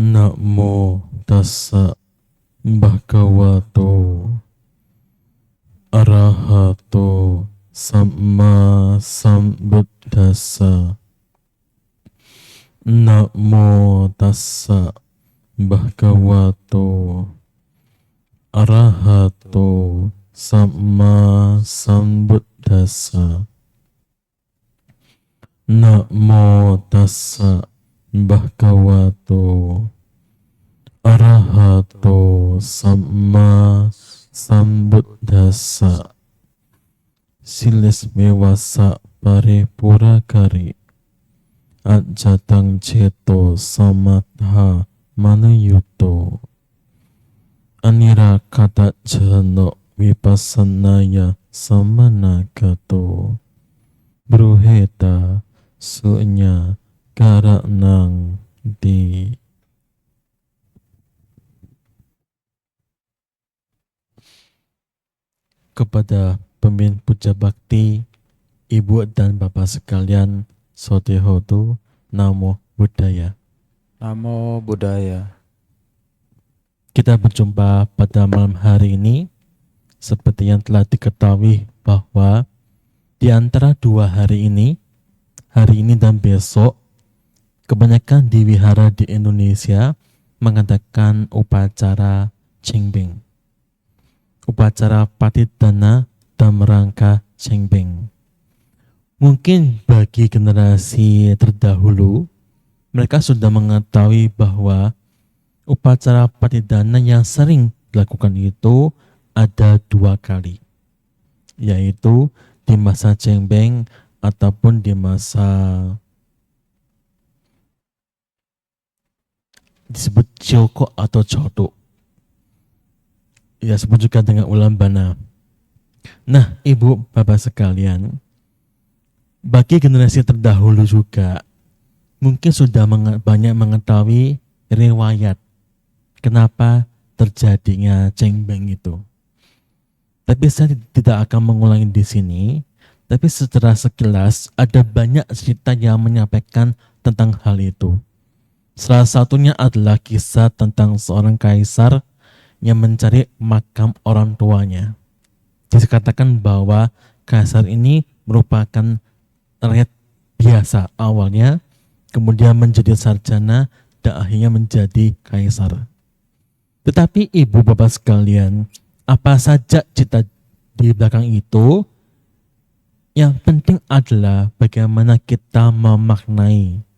Namo tassa bhagavato arahato samma sambuddhassa. Namo tassa bhagavato arahato samma sambuddhassa. Namo tassa bhagavato arahato samma sambuddhassa. Silis mewasa paripurakari ajatang ceto samatha manayuto anira kata jano vipassanaya samanagato bruheta sunya karanang di. Kepada pemimpin puja bakti, ibu dan bapak sekalian, Sodehotu, Namo Buddhaya. Namo Buddhaya. Kita berjumpa pada malam hari ini, seperti yang telah diketahui bahwa di antara 2 hari ini dan besok, kebanyakan di wihara di Indonesia mengadakan upacara Chengbeng, upacara Patidana dalam rangka Chengbeng. Mungkin bagi generasi terdahulu, mereka sudah mengetahui bahwa upacara Patidana yang sering dilakukan itu ada 2 kali, yaitu di masa Chengbeng ataupun di masa disebut Joko atau Chodo, ya sebut juga dengan Ulambana. Nah, ibu bapak sekalian, bagi generasi terdahulu juga mungkin sudah banyak mengetahui riwayat kenapa terjadinya Chengbeng itu. Tapi saya tidak akan mengulangi di sini, tapi secara sekilas ada banyak cerita yang menyampaikan tentang hal itu. Salah satunya adalah kisah tentang seorang kaisar yang mencari makam orang tuanya. Dikatakan bahwa kaisar ini merupakan rakyat biasa awalnya, kemudian menjadi sarjana, dan akhirnya menjadi kaisar. Tetapi ibu bapak sekalian, apa saja cerita di belakang itu, yang penting adalah bagaimana kita memaknai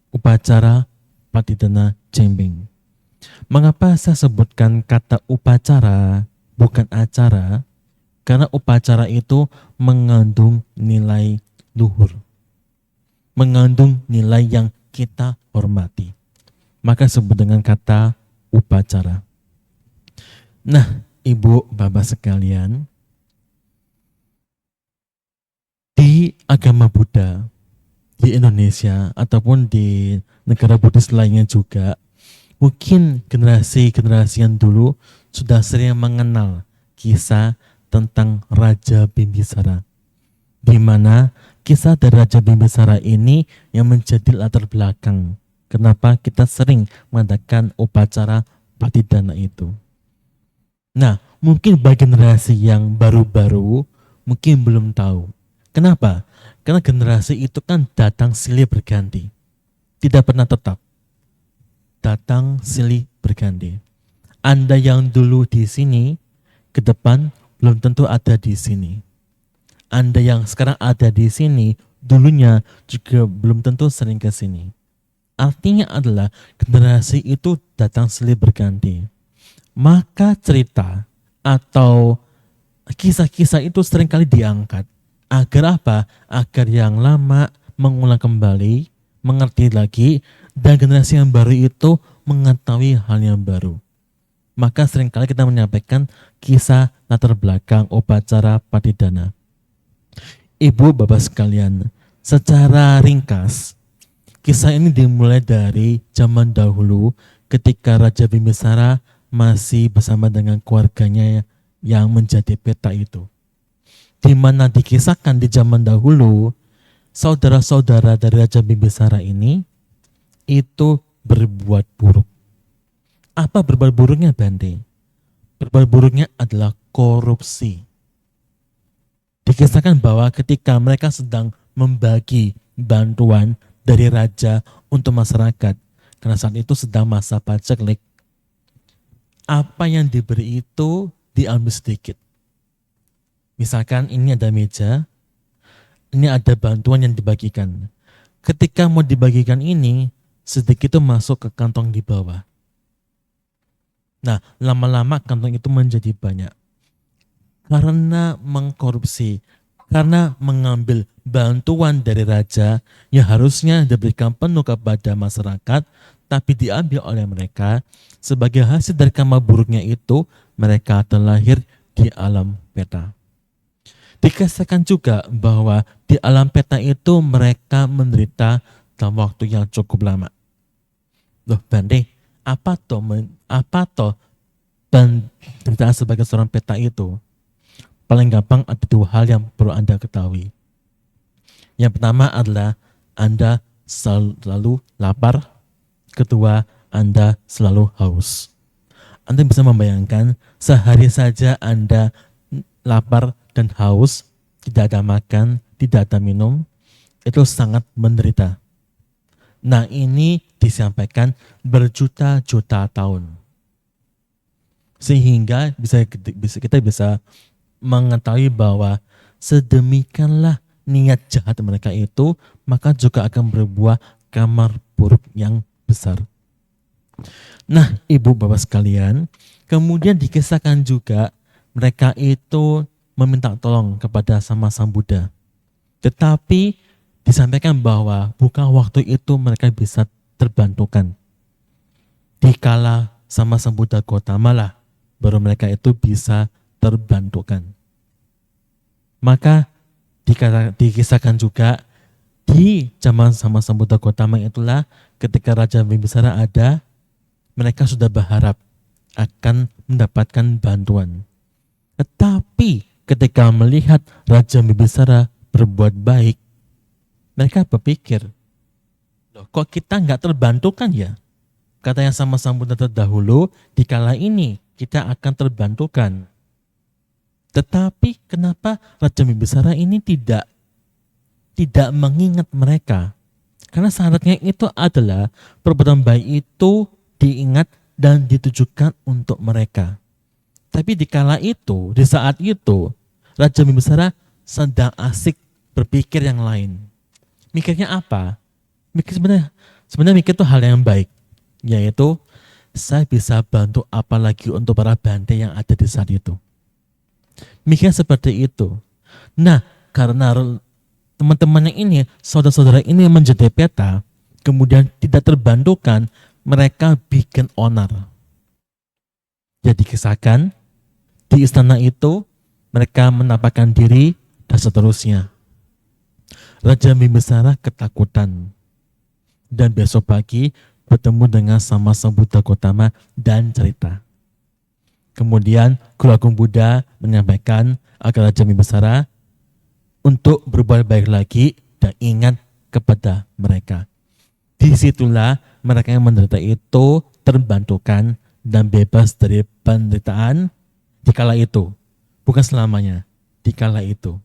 upacara Patidana Chengbeng. Mengapa saya sebutkan kata upacara bukan acara? Karena upacara itu mengandung nilai luhur, mengandung nilai yang kita hormati. Maka sebut dengan kata upacara. Nah, ibu bapak sekalian, di agama Buddha di Indonesia ataupun di negara Buddhis lainnya juga, mungkin generasi-generasi yang dulu sudah sering mengenal kisah tentang Raja Bimbisara, di mana kisah dari Raja Bimbisara ini yang menjadi latar belakang kenapa kita sering mengadakan upacara Patidana itu. Nah, mungkin bagi generasi yang baru-baru mungkin belum tahu. Kenapa? Karena generasi itu kan datang silih berganti, tidak pernah tetap. Datang silih berganti. Anda yang dulu di sini, ke depan belum tentu ada di sini. Anda yang sekarang ada di sini, dulunya juga belum tentu sering ke sini. Artinya adalah generasi itu datang silih berganti. Maka cerita atau kisah-kisah itu seringkali diangkat. Agar apa? Agar yang lama mengulang kembali, mengerti lagi, dan generasi yang baru itu mengetahui hal yang baru. Maka seringkali kita menyampaikan kisah latar belakang upacara Patidana. Ibu bapak sekalian, secara ringkas, kisah ini dimulai dari zaman dahulu ketika Raja Bimbisara masih bersama dengan keluarganya yang menjadi peta itu. Di mana dikisahkan di zaman dahulu, saudara-saudara dari Raja Bimbisara ini itu berbuat buruk. Apa berbuat buruknya, Bante? Berbuat buruknya adalah korupsi. Dikisahkan bahwa ketika mereka sedang membagi bantuan dari raja untuk masyarakat, karena saat itu sedang masa paceklik, apa yang diberi itu diambil sedikit. Misalkan ini ada meja, ini ada bantuan yang dibagikan. Ketika mau dibagikan ini, sedikit itu masuk ke kantong di bawah. Nah, lama-lama kantong itu menjadi banyak. Karena mengkorupsi, karena mengambil bantuan dari raja yang harusnya diberikan penuh kepada masyarakat, tapi diambil oleh mereka. Sebagai hasil dari karma buruknya itu, mereka terlahir di alam peta. Dikisahkan juga bahwa di alam peta itu mereka menderita dalam waktu yang cukup lama. Loh Bante, apa toh penderitaan sebagai seorang peta itu? Paling gampang ada dua hal yang perlu Anda ketahui. Yang pertama adalah Anda selalu lapar. Kedua, Anda selalu haus. Anda bisa membayangkan sehari saja Anda lapar dan haus, tidak ada makan, tidak ada minum, itu sangat menderita. Nah, ini disampaikan berjuta-juta tahun. Sehingga kita bisa mengetahui bahwa sedemikianlah niat jahat mereka itu, maka juga akan berbuah kamar buruk yang besar. Nah, ibu bapak sekalian, kemudian dikisahkan juga mereka itu meminta tolong kepada sama Sang Buddha. Tetapi disampaikan bahwa bukan waktu itu mereka bisa terbantukan. Dikala sama Sang Buddha Gautama lah, baru mereka itu bisa terbantukan. Maka dikisahkan juga di zaman sama Sang Buddha Gautama itulah ketika Raja Bimbisara ada, mereka sudah berharap akan mendapatkan bantuan. Tetapi ketika melihat Raja Bimbisara berbuat baik, mereka berpikir, loh kok kita nggak terbantukan ya? Kata yang sama Sang Buddha terdahulu, di kala ini kita akan terbantukan. Tetapi kenapa Raja Bimbisara ini tidak mengingat mereka? Karena syaratnya itu adalah perbuatan baik itu diingat dan ditujukan untuk mereka. Tapi di kala itu, di saat itu, Raja Bimbisara sedang asik berpikir yang lain. Mikirnya apa? Sebenarnya mikir itu hal yang baik, yaitu saya bisa bantu apa lagi untuk para Bante yang ada di saat itu. Mikirnya seperti itu. Nah, karena teman-temannya ini, saudara-saudara ini menjadi peta, kemudian tidak terbantukan, mereka bikin onar. Jadi kisahkan, di istana itu, mereka menampakkan diri, dan seterusnya. Raja Bimbisara ketakutan. Dan besok pagi bertemu dengan sama Sang Buddha Gautama dan cerita. Kemudian Guru Agung Buddha menyampaikan agar Raja Bimbisara untuk berbuat baik lagi dan ingat kepada mereka. Disitulah mereka yang menderita itu terbantukan dan bebas dari penderitaan di kala itu. Bukan selamanya, di kala itu.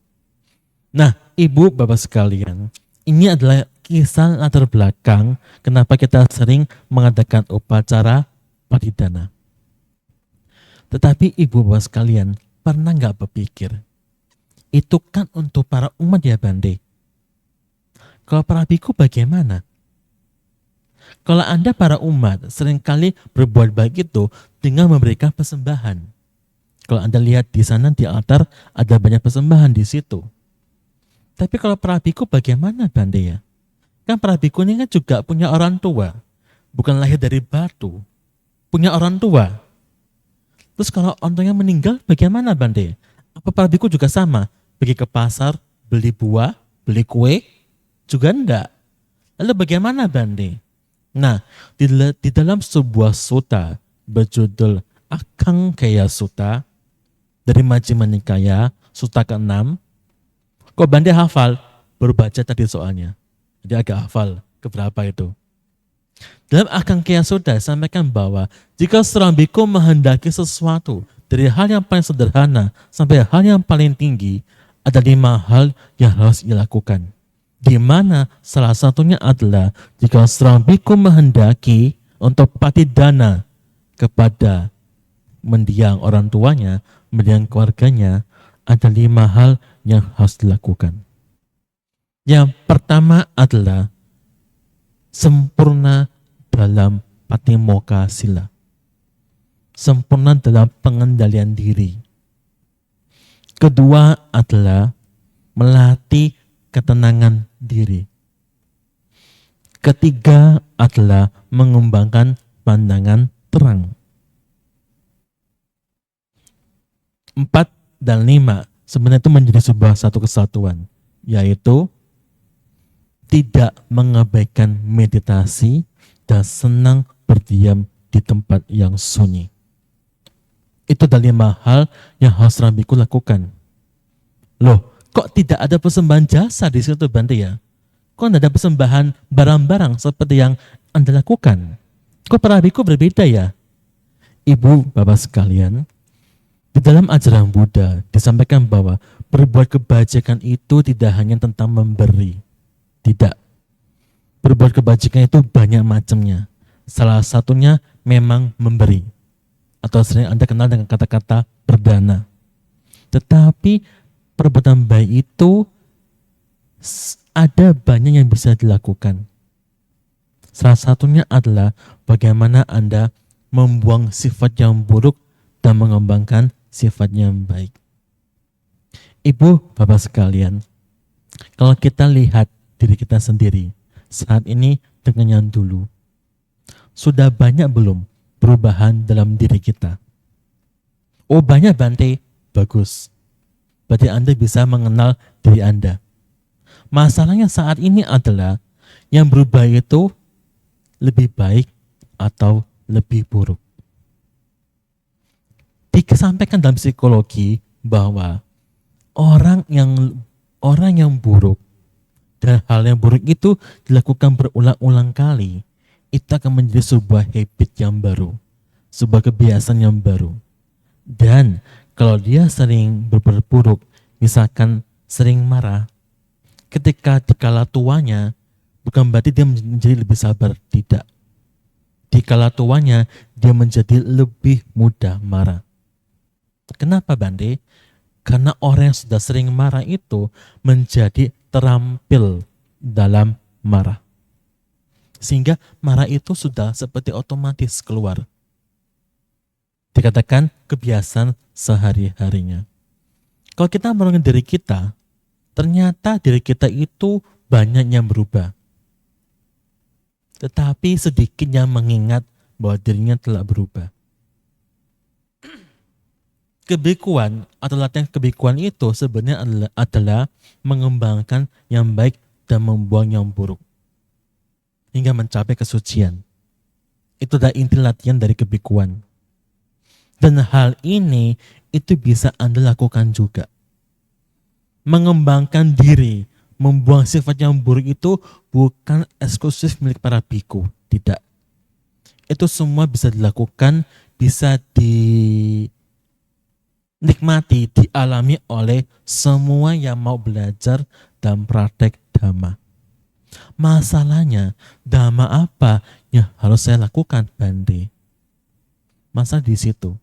Nah, ibu bapak sekalian, ini adalah kisah latar belakang kenapa kita sering mengadakan upacara patidana. Tetapi ibu bapak sekalian, pernah nggak berpikir, itu kan untuk para umat ya Bante. Kalau para biku bagaimana? Kalau Anda para umat seringkali berbuat baik itu dengan memberikan persembahan. Kalau Anda lihat di sana di altar ada banyak persembahan di situ. Tapi kalau para biku bagaimana Bante ya? Kan para biku ini kan juga punya orang tua. Bukan lahir dari batu. Punya orang tua. Terus kalau orang tuanya meninggal bagaimana Bante? Apa para biku juga sama? Pergi ke pasar, beli buah, beli kue? Juga enggak. Lalu bagaimana Bante? Nah, di dalam sebuah sutta berjudul Akangkaya Sutta dari Majjhima Nikaya, sutta ke-6. Kok Bante hafal? Baru baca tadi soalnya. Jadi agak hafal keberapa itu. Dalam Akangkaya Sutta sampaikan bahwa jika seorang biku menghendaki sesuatu dari hal yang paling sederhana sampai hal yang paling tinggi, ada 5 hal yang harus dilakukan. Di mana salah satunya adalah jika seorang biku menghendaki untuk patidana kepada mendiang orang tuanya, mendiang keluarganya, ada 5 hal yang harus dilakukan. Yang pertama adalah sempurna dalam patimokkha sila. Sempurna dalam pengendalian diri. Kedua adalah melatih ketenangan diri. Ketiga adalah mengembangkan pandangan terang. 4 dan 5 sebenarnya itu menjadi sebuah satu kesatuan, yaitu tidak mengabaikan meditasi dan senang berdiam di tempat yang sunyi. Itu adalah 5 hal yang harus seorang biku lakukan. Loh, kok tidak ada persembahan jasa di situ Bante ya? Kok tidak ada persembahan barang-barang seperti yang Anda lakukan? Kok para biku berbeda ya? Ibu, bapak sekalian, di dalam ajaran Buddha disampaikan bahwa berbuat kebajikan itu tidak hanya tentang memberi. Tidak. Berbuat kebajikan itu banyak macamnya. Salah satunya memang memberi. Atau sering Anda kenal dengan kata-kata berdana. Tetapi perbuatan baik itu ada banyak yang bisa dilakukan. Salah satunya adalah bagaimana Anda membuang sifat yang buruk dan mengembangkan sifat yang baik. Ibu, bapak sekalian, kalau kita lihat diri kita sendiri saat ini dengan yang dulu, sudah banyak belum perubahan dalam diri kita? Oh banyak Bante, bagus. Berarti Anda bisa mengenal diri Anda. Masalahnya saat ini adalah yang berubah itu lebih baik atau lebih buruk. Disampaikan dalam psikologi bahwa orang yang buruk dan hal yang buruk itu dilakukan berulang-ulang kali, itu akan menjadi sebuah habit yang baru, sebuah kebiasaan yang baru. Dan kalau dia sering berbuat buruk, misalkan sering marah, ketika dikala tuanya, bukan berarti dia menjadi lebih sabar, tidak. Dikala tuanya, dia menjadi lebih mudah marah. Kenapa Bante? Karena orang yang sudah sering marah itu menjadi terampil dalam marah. Sehingga marah itu sudah seperti otomatis keluar. Dikatakan kebiasaan sehari-harinya. Kalau kita merenung diri kita, ternyata diri kita itu banyak yang berubah. Tetapi sedikit yang mengingat bahwa dirinya telah berubah. Kebikuan atau latihan kebikuan itu sebenarnya adalah mengembangkan yang baik dan membuang yang buruk hingga mencapai kesucian. Itu adalah inti latihan dari kebikuan. Dan hal ini itu bisa Anda lakukan juga. Mengembangkan diri, membuang sifat yang buruk itu bukan eksklusif milik para biku, tidak. Itu semua bisa dilakukan, bisa dinikmati, dialami oleh semua yang mau belajar dan praktek Dhamma. Masalahnya, Dhamma apa yang harus saya lakukan, Bante? Masalah di situ.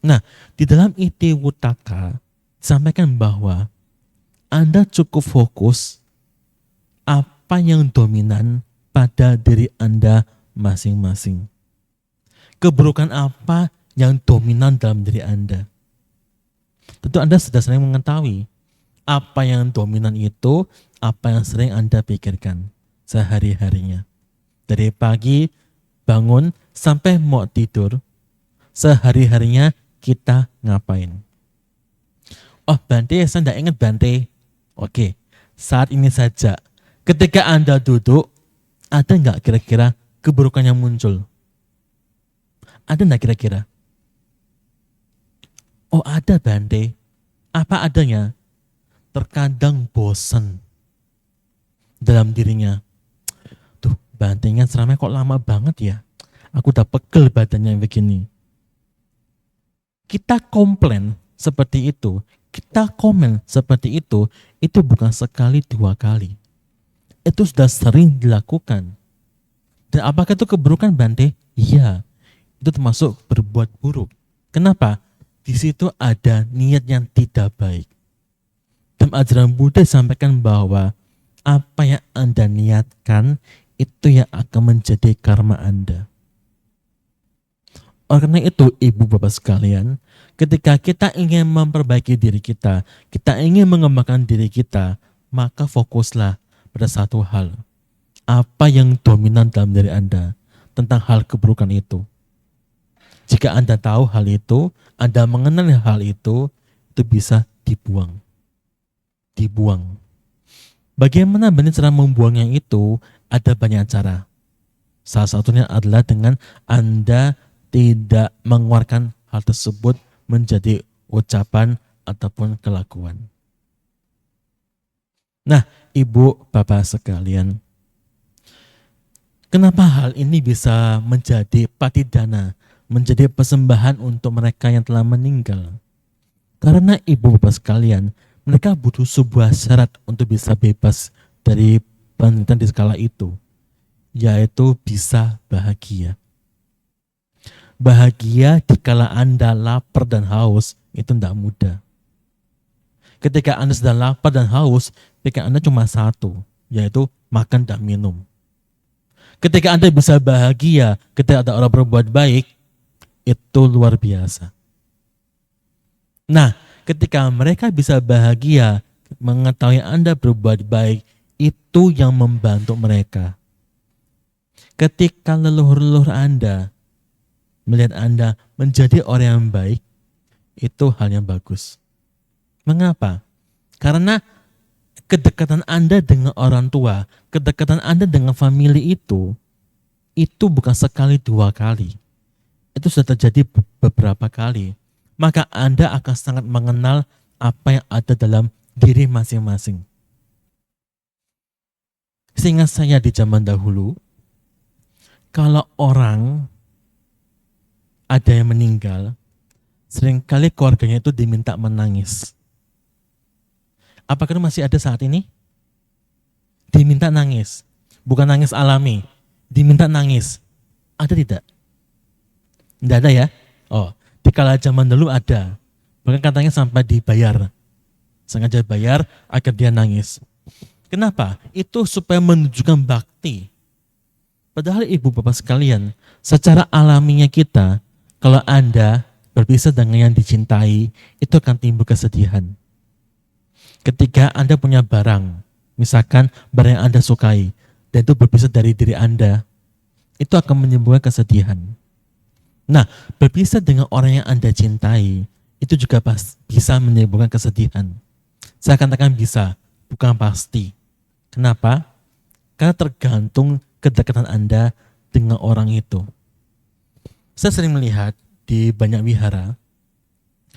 Nah, di dalam Itiwuttaka disampaikan bahwa Anda cukup fokus apa yang dominan pada diri Anda masing-masing. Keburukan apa yang dominan dalam diri Anda. Tentu Anda sudah sering mengetahui apa yang dominan itu, apa yang sering Anda pikirkan sehari-harinya. Dari pagi bangun sampai mau tidur, sehari-harinya kita ngapain? Oh Bante, saya tidak ingat Bante. Oke, saat ini saja. Ketika Anda duduk, ada nggak kira-kira keburukan yang muncul? Ada nggak kira-kira? Oh ada Bante. Apa adanya? Terkadang bosan dalam dirinya. Tuh bantingan ceramah kok lama banget ya. Aku udah pegel badannya begini. Kita komplain seperti itu, kita komen seperti itu bukan sekali dua kali. Itu sudah sering dilakukan. Dan apakah itu keburukan, Bante? Iya, itu termasuk berbuat buruk. Kenapa? Di situ ada niat yang tidak baik. Dalam ajaran Buddha disampaikan bahwa apa yang Anda niatkan itu yang akan menjadi karma Anda. Oleh karena itu, ibu bapak sekalian, ketika kita ingin memperbaiki diri kita ingin mengembangkan diri kita, maka fokuslah pada satu hal. Apa yang dominan dalam diri Anda tentang hal keburukan itu. Jika Anda tahu hal itu, Anda mengenal hal itu bisa dibuang. Dibuang. Bagaimana benar cara membuangnya itu? Ada banyak cara. Salah satunya adalah dengan Anda tidak mengeluarkan hal tersebut menjadi ucapan ataupun kelakuan. Nah, ibu bapak sekalian, kenapa hal ini bisa menjadi patidana, menjadi persembahan untuk mereka yang telah meninggal? Karena ibu bapak sekalian, mereka butuh sebuah syarat untuk bisa bebas dari penderitaan di skala itu, yaitu bisa bahagia. Bahagia dikala Anda lapar dan haus itu tidak mudah. Ketika Anda sedang lapar dan haus, pikiran Anda cuma satu, yaitu makan dan minum. Ketika Anda bisa bahagia, ketika ada orang berbuat baik, itu luar biasa. Nah, ketika mereka bisa bahagia, mengetahui Anda berbuat baik, itu yang membantu mereka. Ketika leluhur-leluhur Anda melihat Anda menjadi orang yang baik, itu hal yang bagus. Mengapa? Karena kedekatan Anda dengan orang tua, kedekatan Anda dengan famili itu bukan sekali dua kali. Itu sudah terjadi beberapa kali. Maka Anda akan sangat mengenal apa yang ada dalam diri masing-masing. Seingat saya di zaman dahulu, kalau orang ada yang meninggal, seringkali keluarganya itu diminta menangis. Apakah itu masih ada saat ini? Diminta nangis. Bukan nangis alami. Diminta nangis. Ada tidak? Tidak ada ya? Oh, di kala zaman dulu ada. Bahkan katanya sampai dibayar. Sengaja bayar agar dia nangis. Kenapa? Itu supaya menunjukkan bakti. Padahal ibu bapak sekalian, secara alaminya kita, kalau Anda berpisah dengan yang dicintai, itu akan timbul kesedihan. Ketika Anda punya barang, misalkan barang yang Anda sukai, dan itu berpisah dari diri Anda, itu akan menimbulkan kesedihan. Nah, berpisah dengan orang yang Anda cintai, itu juga bisa menimbulkan kesedihan. Saya katakan bisa, bukan pasti. Kenapa? Karena tergantung kedekatan Anda dengan orang itu. Saya sering melihat di banyak wihara,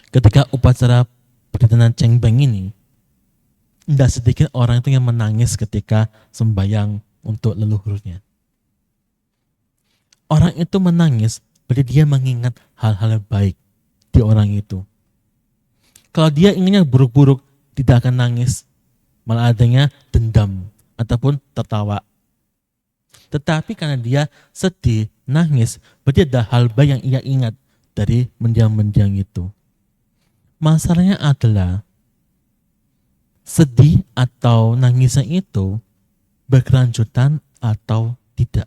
ketika upacara perdanaan cengbeng ini, tidak sedikit orang itu yang menangis ketika sembahyang untuk leluhurnya. Orang itu menangis berarti dia mengingat hal-hal baik di orang itu. Kalau dia inginnya buruk-buruk, tidak akan nangis, malah adanya dendam ataupun tertawa. Tetapi karena dia sedih, nangis, berarti ada hal baik yang ia ingat dari mendiang-mendiang itu. Masalahnya adalah sedih atau nangisnya itu berkelanjutan atau tidak.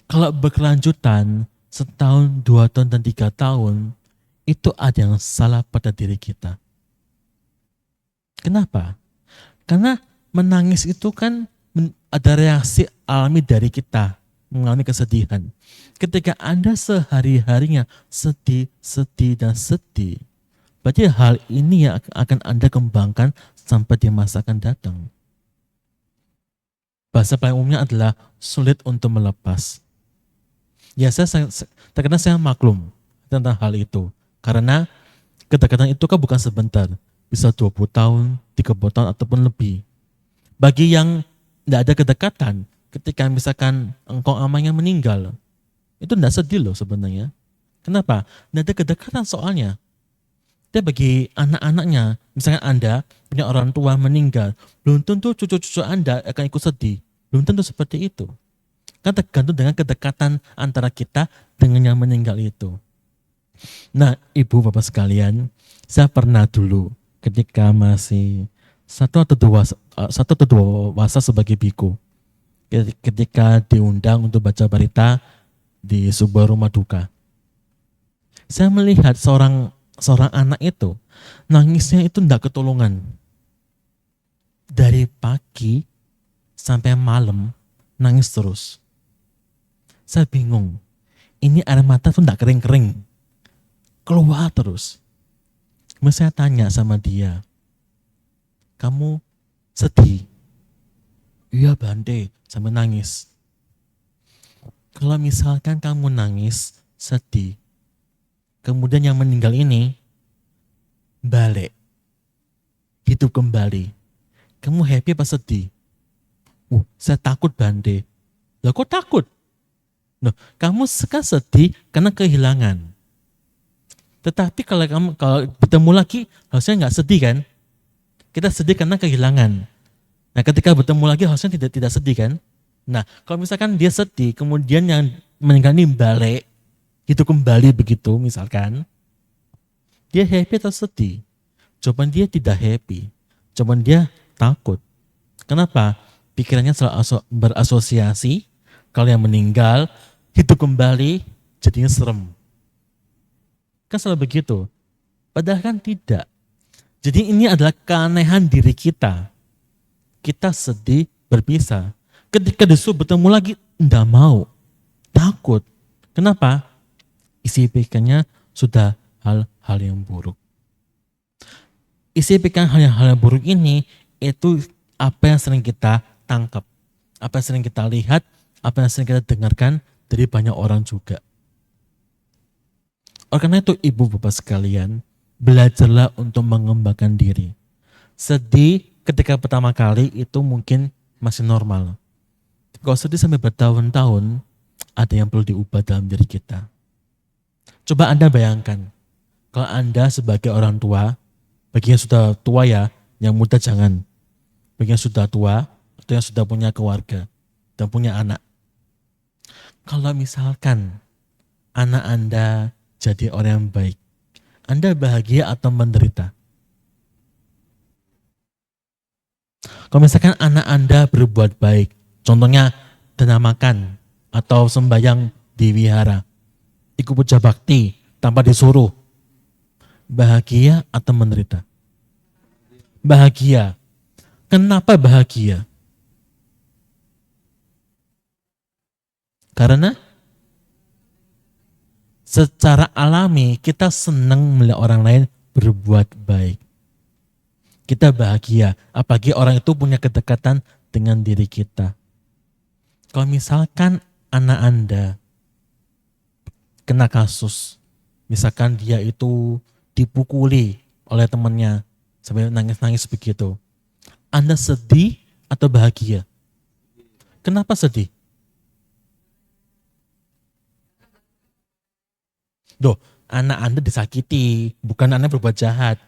Kalau berkelanjutan setahun, 2 tahun, dan 3 tahun, itu ada yang salah pada diri kita. Kenapa? Karena menangis itu kan ada reaksi alami dari kita mengalami kesedihan. Ketika Anda sehari-harinya sedih, dan sedih, berarti hal ini yang akan Anda kembangkan sampai di masa akan datang. Bahasa paling umumnya adalah sulit untuk melepas. Ya, terkadang saya maklum tentang hal itu. Karena kedekatan itu kan bukan sebentar. Bisa 20 tahun, 30 tahun, ataupun lebih. Bagi yang tidak ada kedekatan, ketika misalkan engkau amanya meninggal, itu tidak sedih loh sebenarnya. Kenapa? Tidak ada kedekatan soalnya. Dia bagi anak-anaknya, misalkan Anda punya orang tua meninggal, belum tentu cucu-cucu Anda akan ikut sedih. Belum tentu seperti itu. Kan tergantung dengan kedekatan antara kita dengan yang meninggal itu. Nah, ibu bapak sekalian, saya pernah dulu ketika masih satu atau dua puasa sebagai biku, ketika diundang untuk baca berita di sebuah rumah duka, saya melihat seorang anak itu nangisnya itu tidak ketulungan dari pagi sampai malam, nangis terus. Saya bingung, ini air mata tuh tidak kering-kering, keluar terus. Kemudian saya tanya sama dia, kamu sedih? Iya Bante, sampai nangis. Kalau misalkan kamu nangis, sedih, kemudian yang meninggal ini balik, hidup kembali, kamu happy apa sedih? Saya takut Bante. Lah kok takut? Loh, kamu suka sedih karena kehilangan. Tetapi kalau bertemu lagi, harusnya nggak sedih kan? Kita sedih karena kehilangan. Nah, ketika bertemu lagi harusnya tidak sedih kan? Nah, kalau misalkan dia sedih, kemudian yang meninggal ini balik, hidup kembali begitu misalkan, dia happy atau sedih? Jawaban dia tidak happy. Jawaban dia takut. Kenapa? Pikirannya selalu berasosiasi, kalau yang meninggal, hidup kembali, jadinya serem. Kan selalu begitu. Padahal kan tidak. Jadi ini adalah keanehan diri kita. Kita sedih berpisah. Ketika disuruh bertemu lagi, enggak mau. Takut. Kenapa? Isi pikirannya sudah hal-hal yang buruk. Isi pikiran hal yang buruk ini, itu apa yang sering kita tangkap. Apa yang sering kita lihat, apa yang sering kita dengarkan dari banyak orang juga. Oleh karena itu ibu bapak sekalian, belajarlah untuk mengembangkan diri. Sedih ketika pertama kali itu mungkin masih normal. Kalau sedih sampai bertahun-tahun, ada yang perlu diubah dalam diri kita. Coba Anda bayangkan, kalau Anda sebagai orang tua, bagi yang sudah tua ya, yang muda jangan. Bagi yang sudah tua, atau yang sudah punya keluarga, dan punya anak. Kalau misalkan anak Anda jadi orang yang baik, Anda bahagia atau menderita? Kalau misalkan anak Anda berbuat baik, contohnya dana makan atau sembahyang di wihara, ikut puja bakti tanpa disuruh, bahagia atau menderita? Bahagia. Kenapa bahagia? Karena secara alami kita senang melihat orang lain berbuat baik. Kita bahagia, apalagi orang itu punya kedekatan dengan diri kita. Kalau misalkan anak Anda kena kasus, misalkan dia itu dipukuli oleh temannya sampai nangis-nangis begitu, Anda sedih atau bahagia? Kenapa sedih? Anak Anda disakiti, bukan Anda berbuat jahat.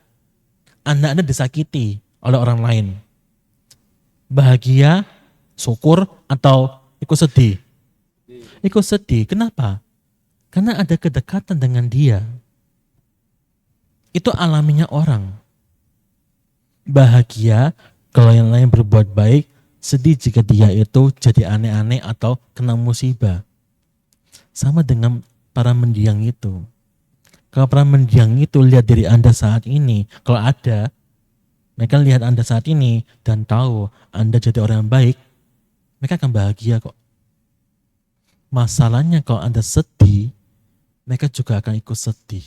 Anak Anda disakiti oleh orang lain. Bahagia, syukur, atau ikut sedih? Ikut sedih. Kenapa? Karena ada kedekatan dengan dia. Itu alaminya orang. Bahagia kalau yang lain berbuat baik, sedih jika dia itu jadi aneh-aneh atau kena musibah. Sama dengan para mendiang itu. Kalau para mendiang itu lihat diri Anda saat ini, kalau ada, mereka lihat Anda saat ini dan tahu Anda jadi orang yang baik, mereka akan bahagia kok. Masalahnya kalau Anda sedih, mereka juga akan ikut sedih.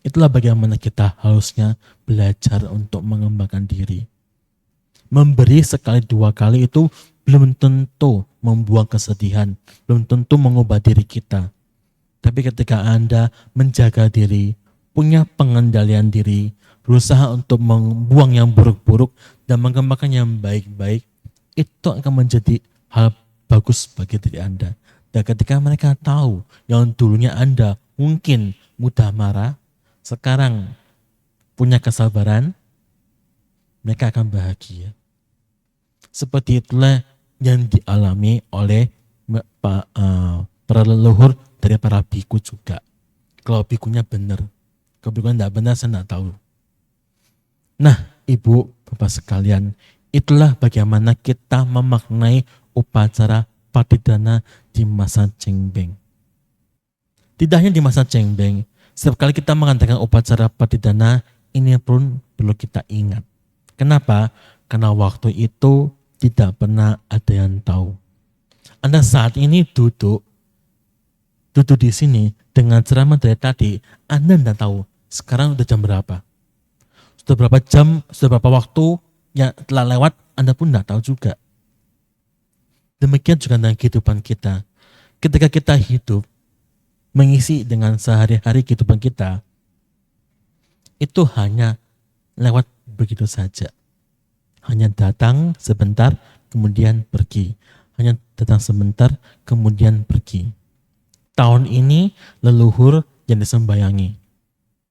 Itulah bagaimana kita harusnya belajar untuk mengembangkan diri. Memberi sekali dua kali itu belum tentu membuang kesedihan, belum tentu mengubah diri kita. Tapi ketika Anda menjaga diri, punya pengendalian diri, berusaha untuk membuang yang buruk-buruk dan mengembangkan yang baik-baik, itu akan menjadi hal bagus bagi diri Anda. Dan ketika mereka tahu yang dulunya Anda mungkin mudah marah, sekarang punya kesabaran, mereka akan bahagia. Seperti itulah yang dialami oleh para leluhur dari para biku juga. Kalau bikunya benar, kalau bikunya tidak benar saya tidak tahu. Nah, ibu, bapak sekalian, itulah bagaimana kita memaknai upacara patidana di masa cengbeng. Tidak hanya di masa cengbeng, setiap kali kita mengadakan upacara patidana, ini pun perlu kita ingat. Kenapa? Karena waktu itu tidak pernah ada yang tahu. Anda saat ini duduk di sini dengan ceramah dari tadi, Anda tidak tahu sekarang udah jam berapa. Sudah berapa jam, sudah berapa waktu yang telah lewat, Anda pun tidak tahu juga. Demikian juga dengan kehidupan kita. Ketika kita hidup, mengisi dengan sehari-hari kehidupan kita, itu hanya lewat begitu saja. Hanya datang sebentar, kemudian pergi. Hanya datang sebentar, kemudian pergi. Tahun ini leluhur yang disembayangi.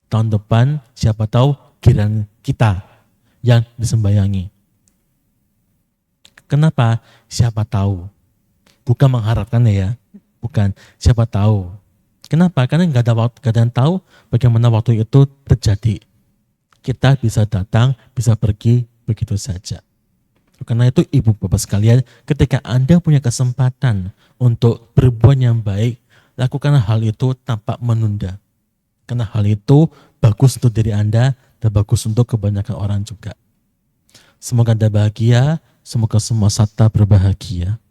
Tahun depan siapa tahu giliran kita yang disembayangi. Kenapa? Siapa tahu. Bukan mengharapkan ya. Bukan. Siapa tahu. Kenapa? Karena nggak ada yang tahu bagaimana waktu itu terjadi. Kita bisa datang, bisa pergi, begitu saja. Karena itu ibu bapak sekalian, ketika Anda punya kesempatan untuk berbuat yang baik, lakukan hal itu tanpa menunda. Karena hal itu bagus untuk diri Anda dan bagus untuk kebanyakan orang juga. Semoga Anda bahagia, semoga semua satta berbahagia.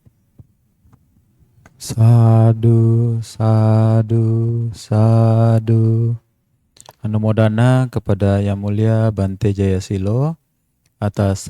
Sadu, sadu, sadu. Anumodana kepada Yang Mulia Bante Jayasilo atas